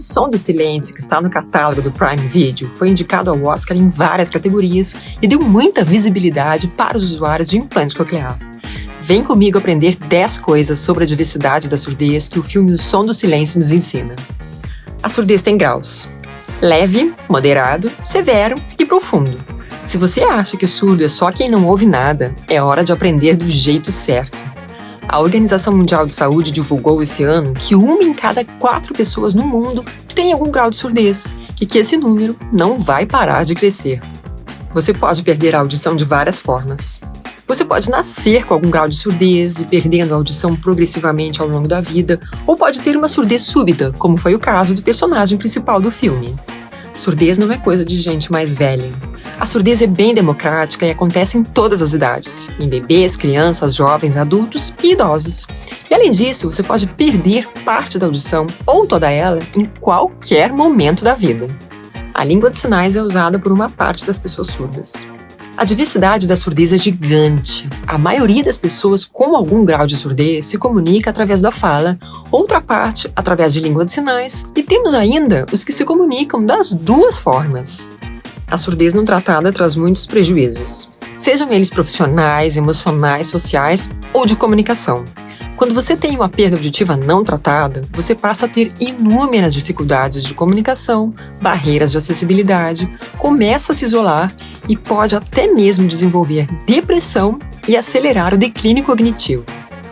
Som do Silêncio, que está no catálogo do Prime Video, foi indicado ao Oscar em várias categorias e deu muita visibilidade para os usuários de implante coclear. Vem comigo aprender 10 coisas sobre a diversidade da surdez que o filme O Som do Silêncio nos ensina. A surdez tem graus: leve, moderado, severo e profundo. Se você acha que o surdo é só quem não ouve nada, é hora de aprender do jeito certo. A Organização Mundial de Saúde divulgou esse ano que 1 em cada 4 pessoas no mundo tem algum grau de surdez e que esse número não vai parar de crescer. Você pode perder a audição de várias formas. Você pode nascer com algum grau de surdez e perdendo a audição progressivamente ao longo da vida, ou pode ter uma surdez súbita, como foi o caso do personagem principal do filme. Surdez não é coisa de gente mais velha. A surdez é bem democrática e acontece em todas as idades, em bebês, crianças, jovens, adultos e idosos. E além disso, você pode perder parte da audição ou toda ela em qualquer momento da vida. A língua de sinais é usada por uma parte das pessoas surdas. A diversidade da surdez é gigante. A maioria das pessoas com algum grau de surdez se comunica através da fala, outra parte através de língua de sinais, e temos ainda os que se comunicam das duas formas. A surdez não tratada traz muitos prejuízos, sejam eles profissionais, emocionais, sociais ou de comunicação. Quando você tem uma perda auditiva não tratada, você passa a ter inúmeras dificuldades de comunicação, barreiras de acessibilidade, começa a se isolar e pode até mesmo desenvolver depressão e acelerar o declínio cognitivo.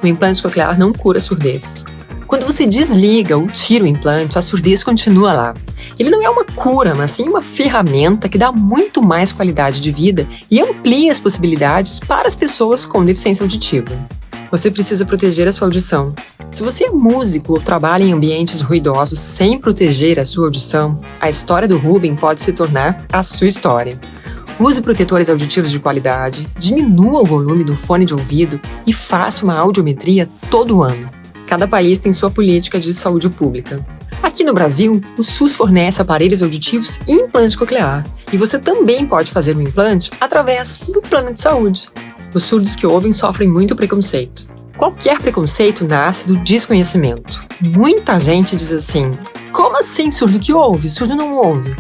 O implante coclear não cura a surdez. Quando você desliga ou tira o implante, a surdez continua lá. Ele não é uma cura, mas sim uma ferramenta que dá muito mais qualidade de vida e amplia as possibilidades para as pessoas com deficiência auditiva. Você precisa proteger a sua audição. Se você é músico ou trabalha em ambientes ruidosos sem proteger a sua audição, a história do Ruben pode se tornar a sua história. Use protetores auditivos de qualidade, diminua o volume do fone de ouvido e faça uma audiometria todo ano. Cada país tem sua política de saúde pública. Aqui no Brasil, o SUS fornece aparelhos auditivos e implante coclear, e você também pode fazer um implante através do plano de saúde. Os surdos que ouvem sofrem muito preconceito. Qualquer preconceito nasce do desconhecimento. Muita gente diz assim: como assim surdo que ouve? Surdo não ouve.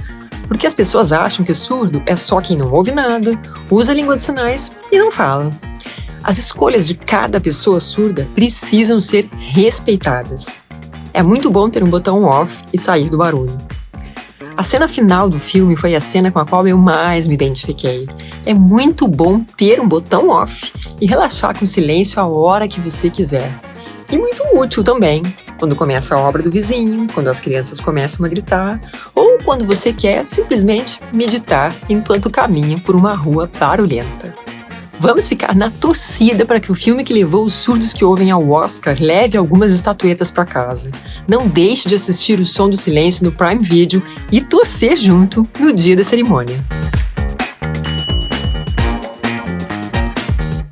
Porque as pessoas acham que surdo é só quem não ouve nada, usa a língua de sinais e não fala. As escolhas de cada pessoa surda precisam ser respeitadas. É muito bom ter um botão off e sair do barulho. A cena final do filme foi a cena com a qual eu mais me identifiquei. É muito bom ter um botão off e relaxar com silêncio a hora que você quiser. E muito útil também, quando começa a obra do vizinho, quando as crianças começam a gritar, ou quando você quer simplesmente meditar enquanto caminha por uma rua barulhenta. Vamos ficar na torcida para que o filme que levou os surdos que ouvem ao Oscar leve algumas estatuetas para casa. Não deixe de assistir O Som do Silêncio no Prime Video e torcer junto no dia da cerimônia.